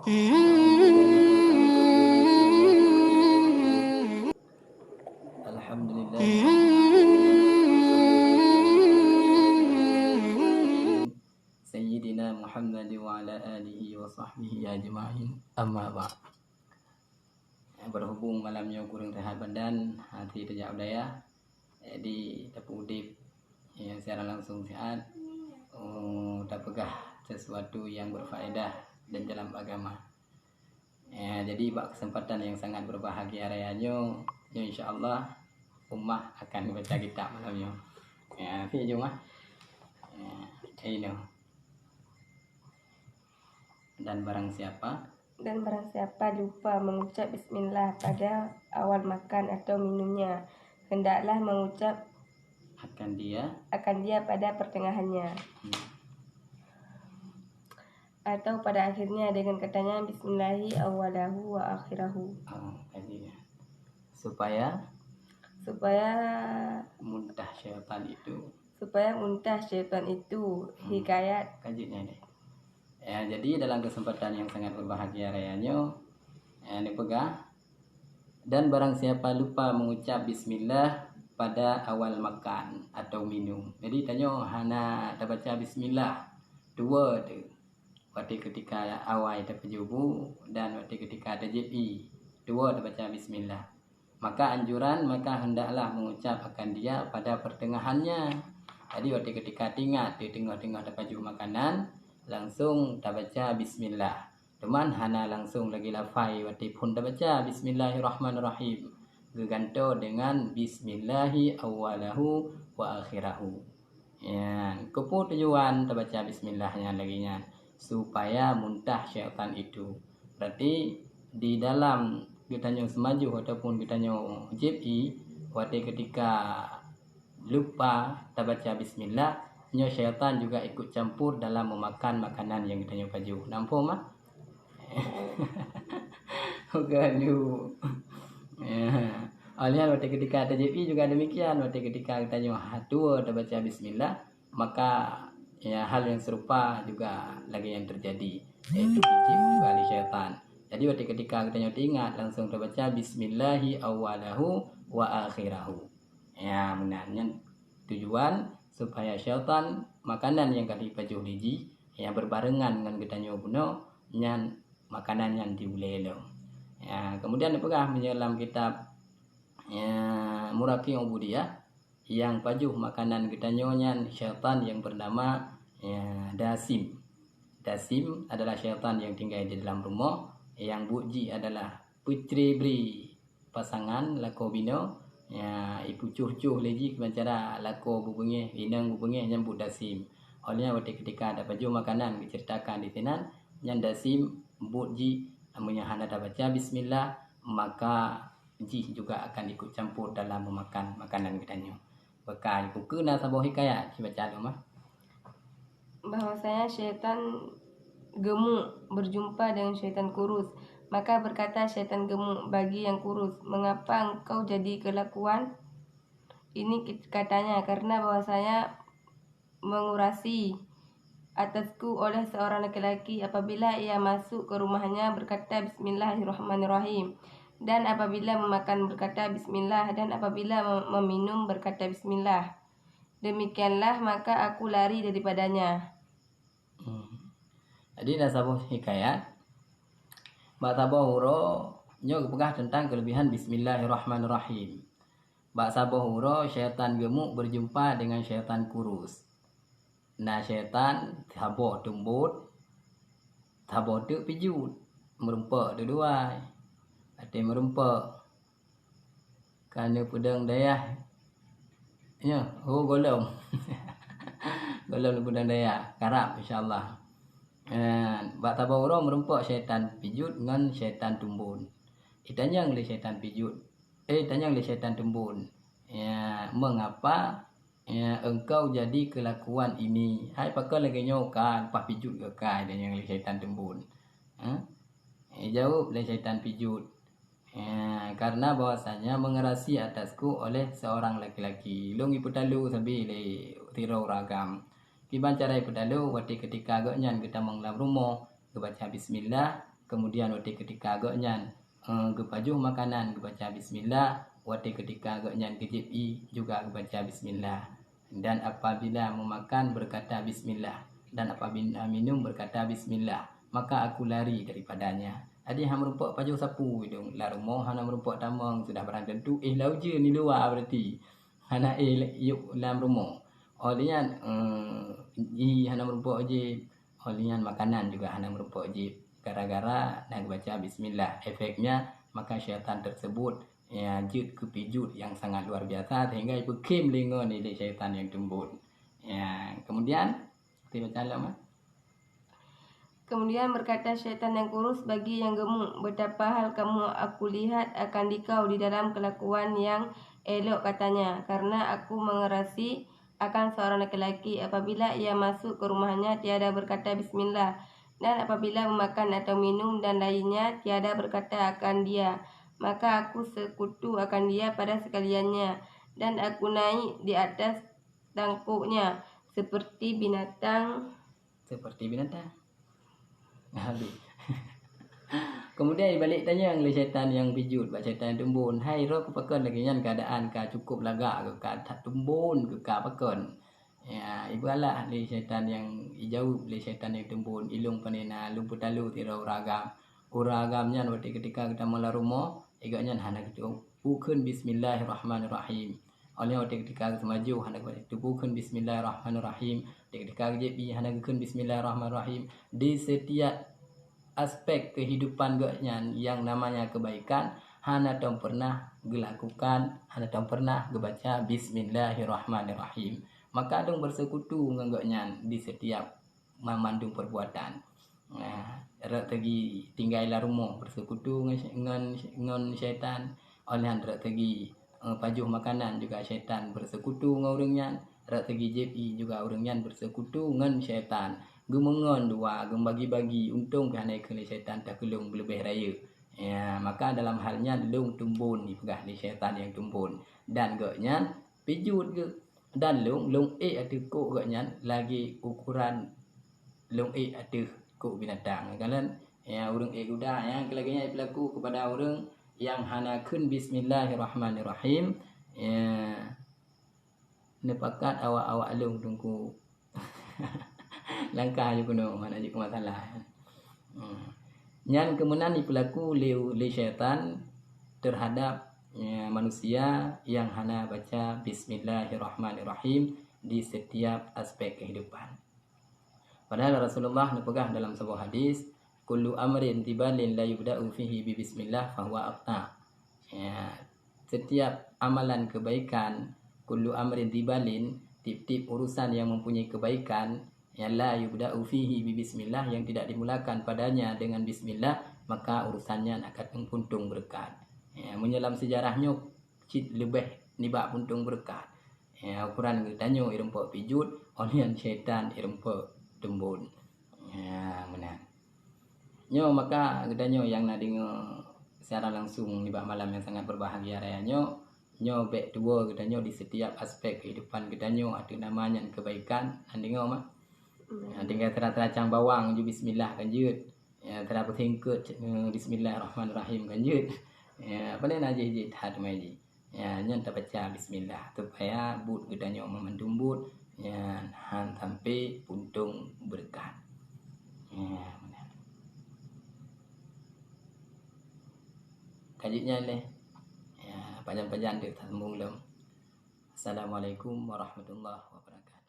Alhamdulillah Sayyidina Muhammad wa ala alihi wa sahbihi ajma'in. Amma ba'd. Berhubung malamnya kurang rehat badan, hati terjak daya, jadi dapat udip yang secara langsung sehat, tak pegah sesuatu yang berfaedah dan dalam agama. Jadi bak kesempatan yang sangat berbahagia rayanya, insyaallah ummah akan baca kitab malamnya. Fi jumah. Ini. Dan barang siapa lupa mengucap bismillah pada awal makan atau minumnya, hendaklah mengucap akan dia pada pertengahannya atau pada akhirnya dengan katanya bismillahi awwalahu wa akhirahu. Supaya muntah syaitan itu hikayat kajinya deh. Jadi dalam kesempatan yang sangat berbahagia rayanya dipegang, dan barang siapa lupa mengucap bismillah pada awal makan atau minum. Jadi tanya hana tak baca bismillah dua tu. Waktu ketika awal tak pejubu dan waktu ketika ada JP dua tak baca bismillah. Maka hendaklah mengucap akan dia pada pertengahannya. Jadi waktu ketika tinggal di tengah-tengah dapat pejubu makanan, langsung tak baca bismillah. Teman hana langsung lagi lafai waktu pun tak baca bismillahirrahmanirrahim. Berganto dengan bismillahi awwalahu wa akhirahu. Kepu tujuan tak baca bismillahnya lagi nya supaya muntah syaitan itu. Berarti di dalam kita nyo semaju ataupun kita nyo JP waktu ketika lupa tak baca bismillah, nyo syaitan juga ikut campur dalam memakan makanan yang kita nyo baju. Nampak mah? Gaduh. Oleh waktu ketika ada JP juga demikian. Waktu ketika kita nyo dua tak baca bismillah, maka hal yang serupa juga lagi yang terjadi, yaitu bijib juga oleh syaitan. Jadi waktu ketika kita nyo ingat langsung tak baca bismillahi awwalahu wa akhirahu. Benarnya tujuan supaya syaitan makanan yang kali pajuh liji yang berbarengan dengan kita nyo buno nyan makanan yang diulelo. Kemudian dipegah menyelam kitab Muraqi Ubudiyah yang pajuh makanan kita nyo nyan syaitan yang bernama Dasim. Dasim adalah syaitan yang tinggal di dalam rumah, yang buji adalah putri beri pasangan lako bino. Ibu cuh-cuh lagi kebancara lako bubungnya inang bubungnya nyambut Dasim. Olehnya waktu ketika ada baju makanan diceritakan di tenan yang Dasim buji amunnya hana ada baca bismillah, maka ji juga akan ikut campur dalam memakan makanan kitanya. Bekal buku na sabuh hikayat baca dulu mah. Bahwasanya syaitan gemuk berjumpa dengan syaitan kurus. Maka berkata syaitan gemuk bagi yang kurus, mengapa engkau jadi kelakuan ini? Katanya, karena bahwasanya mengurasi atasku oleh seorang laki-laki apabila ia masuk ke rumahnya berkata bismillahirrahmanirrahim, dan apabila memakan berkata bismillah, dan apabila meminum berkata bismillah. Demikianlah maka aku lari daripadanya. Jadi dah sabuh hikayat Mbak Sabahuro nyo pegah tentang kelebihan bismillahirrahmanirrahim. Mbak Sabahuro syaitan gemuk berjumpa dengan syaitan kurus. Nah syaitan taboh tumbut, taboh tu pijut, merempak dua-dua. Ada merempak kerana pedang dayah. Golong. Golong pedang dayah, karap insya-Allah. Bak tabawuro merempak syaitan pijut dengan syaitan tumbun. Tanya oleh syaitan pijut. Tanya oleh syaitan tumbun. Mengapa engkau jadi kelakuan ini? Hai pakai lagi nyokan, pas pijut ke kai dan yang oleh syaitan tumbun. Jawab oleh syaitan pijut. Karena bahwasanya mengerasi atasku oleh seorang laki-laki. Long iputalu sabi le tirau ragam. Kiban cara iputalu waktu ketika agaknya kita menglam rumah, baca bismillah, kemudian waktu ketika agaknya gepajuh makanan gebaca bismillah, waktu ketika agaknya gejepi juga gebaca bismillah, dan apabila memakan berkata bismillah, dan apabila minum berkata bismillah, maka aku lari daripadanya. Adi ham merupak pajuh sapu hidung la rumah hana merupak tamang sudah barang tentu lau je ni luar berarti hana yuk dalam rumah. Olehnya hana merupak je, olehnya makanan juga hana merupak je, gara-gara nak baca bismillah. Efeknya maka syaitan tersebut ya jut kepijut yang sangat luar biasa sehingga bekim lengan oleh syaitan yang tembut. Ya, kemudian kita baca lama. Kemudian berkata syaitan yang kurus bagi yang gemuk, betapa hal kamu aku lihat akan dikau di dalam kelakuan yang elok katanya, karena aku mengerasi akan seorang laki-laki apabila ia masuk ke rumahnya tiada berkata bismillah, dan apabila memakan atau minum dan lainnya tiada berkata akan dia, maka aku sekutu akan dia pada sekaliannya, dan aku naik di atas tangkuknya seperti binatang. Habis. Kemudian balik tanya oleh syaitan yang pijut, bak syaitan yang tumbun, hai roh kepakan lagi nyan keadaan ka cukup lagak ke ka tak tumbun ke ka pakan. Ya, ibalah oleh syaitan yang jauh oleh syaitan yang tumbun, ilung panena lumpur talu tira uragam. Uragamnya waktu ketika kita mula rumah, igaknya hana kita bukan bismillahirrahmanirrahim. Oleh waktu ketika kita maju hana kita bukan bismillahirrahmanirrahim. Ketika JP hana bukan bismillahirrahmanirrahim. Di setiap aspek kehidupan gaknya yang namanya kebaikan hana tom pernah dilakukan, hana tom pernah gebaca bismillahirrahmanirrahim. Maka dong bersekutu ngagaknya di setiap memandung perbuatan. Nah, tegi tinggal la rumah bersekutu dengan syaitan, oleh rak tegi pajuh makanan juga syaitan bersekutu dengan orangnya, rak tegi JP juga orangnya bersekutu dengan syaitan. Gemengon dua, bagi-bagi untung kerana kena syaitan tak kelung lebih raya. Ya, maka dalam halnya lung tumbun dipegah oleh syaitan yang tumbun, dan gaknya pijut ke dan lung ada kok gaknya lagi ukuran lung ada kok binatang kalian ya urang kuda ya kelaganya berlaku kepada orang yang hanakeun bismillahirrahmanirrahim ya nepakat awak-awak lung tungku langkah je kuno mana je masalah. Nyan kemudian berlaku oleh syaitan terhadap ya, manusia yang hana baca bismillahirrahmanirrahim di setiap aspek kehidupan. Padahal Rasulullah nepegah dalam sebuah hadis, kullu amrin tibalin la yubda'u fihi bi bismillah fahuwa afta. Ya, setiap amalan kebaikan, kullu amrin tibalin, tip-tip urusan yang mempunyai kebaikan, ya la yubda'u fihi bi bismillah, yang tidak dimulakan padanya dengan bismillah, maka urusannya akan puntung berkat. Ya, menyelam sejarahnya lebih nibak puntung berkat. Ya, ukuran getanyo irempo pijut, olian syaitan irempo tumbun. Ya, benar. Nyo maka gedanyo yang nadingo secara langsung nibak malam yang sangat berbahagia raya nyo bek dua gedanyo di setiap aspek kehidupan gedanyo ada namanya kebaikan andingo mah. Ya, tinggal teracang bawang ju bismillah kan jut. Ya, terdapat tingkut bismillahirrahmanirrahim kan jut. Ya, apa ni naji jit hat maji. Ya, nyon tak baca bismillah supaya but gedanyo memendumbut ya han sampai puntung berkat. Ya, benar. Kajitnya leh. Ya, panjang-panjang dia sambung lem. Assalamualaikum warahmatullahi wabarakatuh.